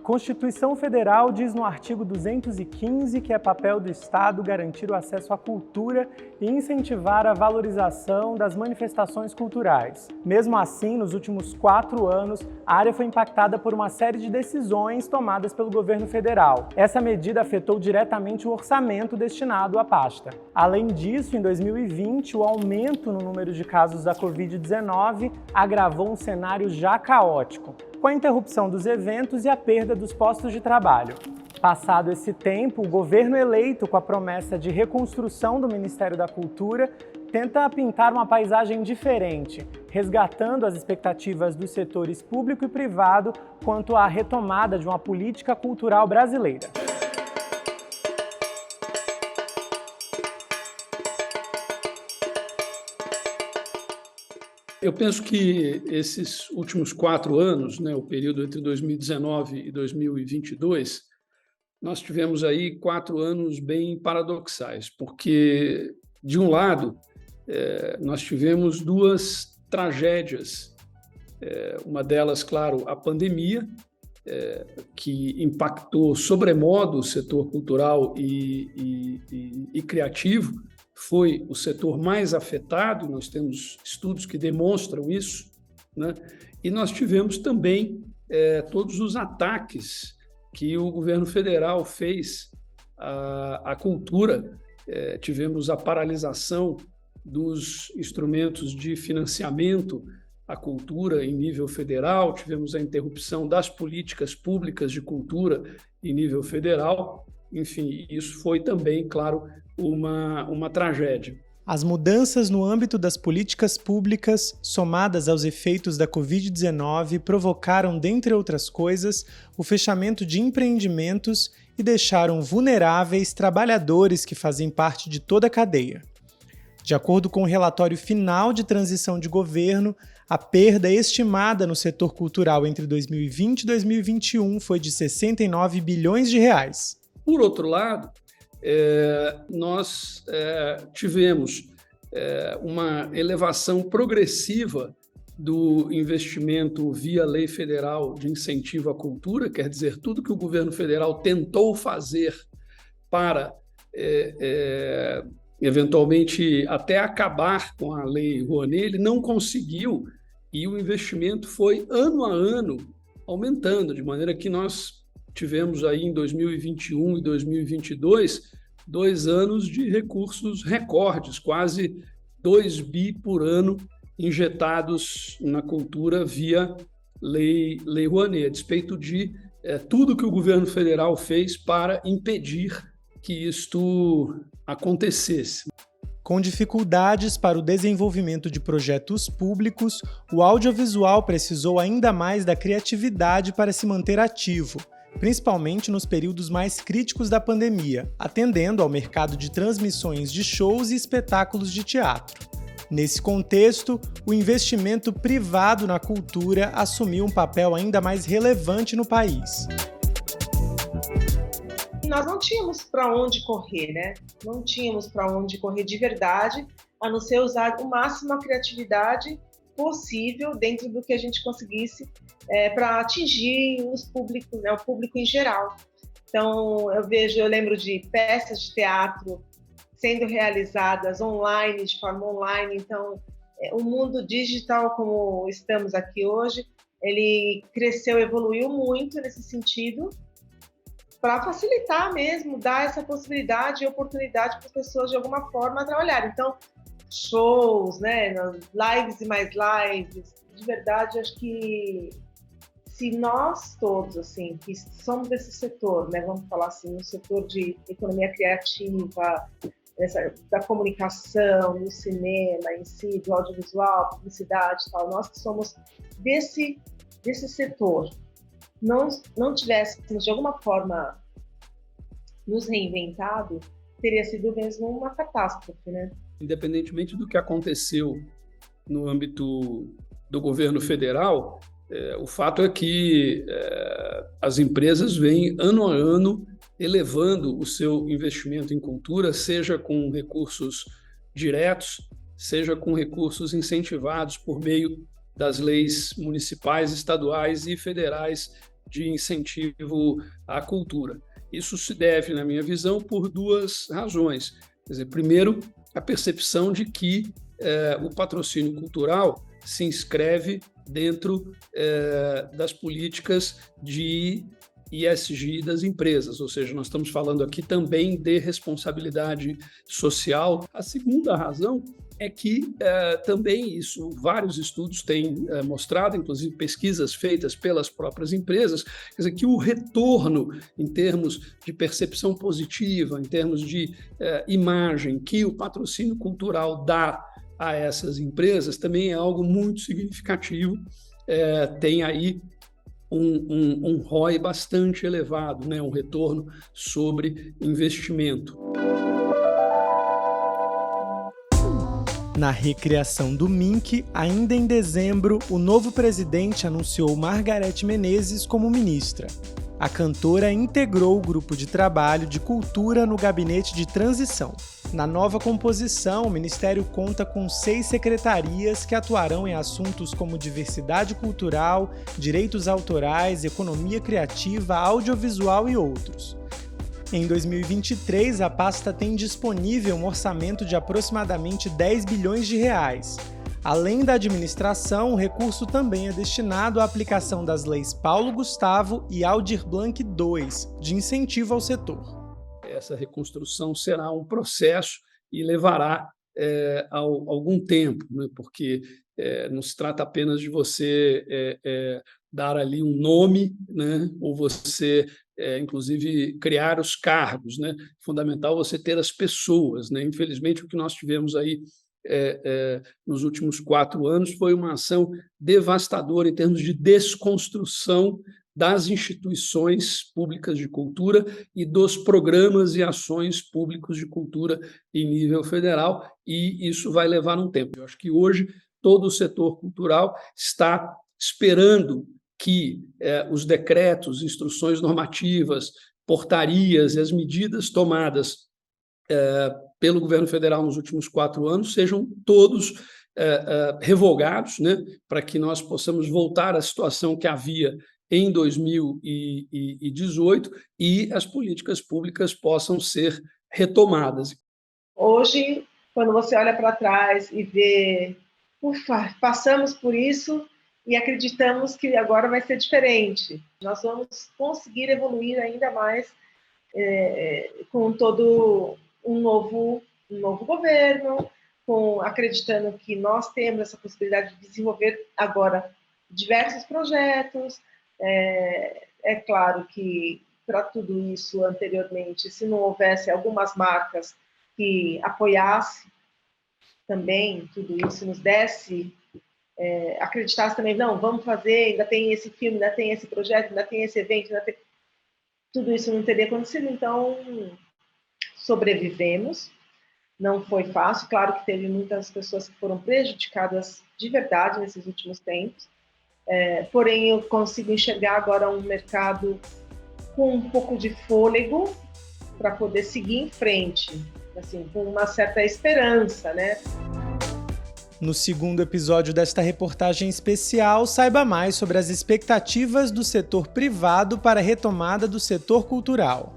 Constituição Federal diz no artigo 215 que é papel do Estado garantir o acesso à cultura e incentivar a valorização das manifestações culturais. Mesmo assim, nos últimos 4 anos, a área foi impactada por uma série de decisões tomadas pelo governo federal. Essa medida afetou diretamente o orçamento destinado à pasta. Além disso, em 2020, o aumento no número de casos da Covid-19 agravou um cenário já caótico, com a interrupção dos eventos e a perda dos postos de trabalho. Passado esse tempo, o governo eleito, com a promessa de reconstrução do Ministério da Cultura, tenta pintar uma paisagem diferente, resgatando as expectativas dos setores público e privado quanto à retomada de uma política cultural brasileira. Eu penso que esses últimos 4 anos, o período entre 2019 e 2022, nós tivemos aí 4 anos bem paradoxais, porque, de um lado, nós tivemos 2 tragédias. Uma delas, claro, a pandemia, que impactou sobremodo o setor cultural e criativo, foi o setor mais afetado, nós temos estudos que demonstram isso, E nós tivemos também todos os ataques que o governo federal fez à cultura. Tivemos a paralisação dos instrumentos de financiamento à cultura em nível federal, tivemos a interrupção das políticas públicas de cultura em nível federal. Enfim, isso foi também, claro, uma tragédia. As mudanças no âmbito das políticas públicas, somadas aos efeitos da Covid-19, provocaram, dentre outras coisas, o fechamento de empreendimentos e deixaram vulneráveis trabalhadores que fazem parte de toda a cadeia. De acordo com o relatório final de transição de governo, a perda estimada no setor cultural entre 2020 e 2021 foi de 69 bilhões de reais. Por outro lado, nós tivemos uma elevação progressiva do investimento via lei federal de incentivo à cultura, quer dizer, tudo que o governo federal tentou fazer para, eventualmente, até acabar com a lei Rouanet, ele não conseguiu, e o investimento foi, ano a ano, aumentando, de maneira que nós tivemos aí em 2021 e 2022 2 anos de recursos recordes, quase 2 bi por ano injetados na cultura via lei Rouanet, a despeito de tudo que o governo federal fez para impedir que isto acontecesse. Com dificuldades para o desenvolvimento de projetos públicos, o audiovisual precisou ainda mais da criatividade para se manter ativo, principalmente nos períodos mais críticos da pandemia, atendendo ao mercado de transmissões de shows e espetáculos de teatro. Nesse contexto, o investimento privado na cultura assumiu um papel ainda mais relevante no país. Nós não tínhamos para onde correr, Não tínhamos para onde correr de verdade, a não ser usar o máximo a criatividade possível dentro do que a gente conseguisse para atingir o público em geral. Então, eu lembro de peças de teatro sendo realizadas online, de forma online. Então, o mundo digital, como estamos aqui hoje, ele cresceu, evoluiu muito nesse sentido, para facilitar mesmo, dar essa possibilidade e oportunidade para as pessoas, de alguma forma, trabalharem. Então, shows, lives e mais lives, de verdade, acho que se nós todos, assim, que somos desse setor, vamos falar assim, no setor de economia criativa, da comunicação, do cinema em si, do audiovisual, publicidade e tal, nós que somos desse setor, não tivéssemos, de alguma forma, nos reinventado, teria sido mesmo uma catástrofe, Independentemente do que aconteceu no âmbito do governo federal, o fato é que as empresas vêm, ano a ano, elevando o seu investimento em cultura, seja com recursos diretos, seja com recursos incentivados por meio das leis municipais, estaduais e federais de incentivo à cultura. Isso se deve, na minha visão, por duas razões. Quer dizer, primeiro, a percepção de que o patrocínio cultural se inscreve dentro das políticas de ESG das empresas, ou seja, nós estamos falando aqui também de responsabilidade social. A segunda razão é que também isso, vários estudos têm mostrado, inclusive pesquisas feitas pelas próprias empresas, quer dizer, que o retorno em termos de percepção positiva, em termos de imagem que o patrocínio cultural dá a essas empresas também é algo muito significativo, tem aí um ROI bastante elevado, né? Um retorno sobre investimento. Na recriação do MINC, ainda em dezembro, o novo presidente anunciou Margareth Menezes como ministra. A cantora integrou o grupo de trabalho de cultura no gabinete de transição. Na nova composição, o Ministério conta com 6 secretarias que atuarão em assuntos como diversidade cultural, direitos autorais, economia criativa, audiovisual e outros. Em 2023, a pasta tem disponível um orçamento de aproximadamente 10 bilhões de reais. Além da administração, o recurso também é destinado à aplicação das leis Paulo Gustavo e Aldir Blanc II, de incentivo ao setor. Essa reconstrução será um processo e levará algum tempo, né? Porque não se trata apenas de você dar ali um nome, né? Ou você, inclusive, criar os cargos, né? Fundamental você ter as pessoas, né? Infelizmente, o que nós tivemos aí nos últimos 4 anos foi uma ação devastadora em termos de desconstrução das instituições públicas de cultura e dos programas e ações públicos de cultura em nível federal, e isso vai levar um tempo. Eu acho que hoje todo o setor cultural está esperando que os decretos, instruções normativas, portarias e as medidas tomadas pelo governo federal nos últimos 4 anos sejam todos revogados, né, para que nós possamos voltar à situação que havia em 2018 e as políticas públicas possam ser retomadas. Hoje, quando você olha para trás e vê, ufa, passamos por isso e acreditamos que agora vai ser diferente. Nós vamos conseguir evoluir ainda mais com todo um novo governo, acreditando que nós temos essa possibilidade de desenvolver agora diversos projetos. É claro que para tudo isso anteriormente, se não houvesse algumas marcas que apoiassem também tudo isso, nos desse, acreditasse também, não, vamos fazer, ainda tem esse filme, ainda tem esse projeto, ainda tem esse evento, tudo isso não teria acontecido, então sobrevivemos. Não foi fácil, claro que teve muitas pessoas que foram prejudicadas de verdade nesses últimos tempos, porém eu consigo enxergar agora um mercado com um pouco de fôlego para poder seguir em frente, assim, com uma certa esperança, né? No segundo episódio desta reportagem especial, saiba mais sobre as expectativas do setor privado para a retomada do setor cultural.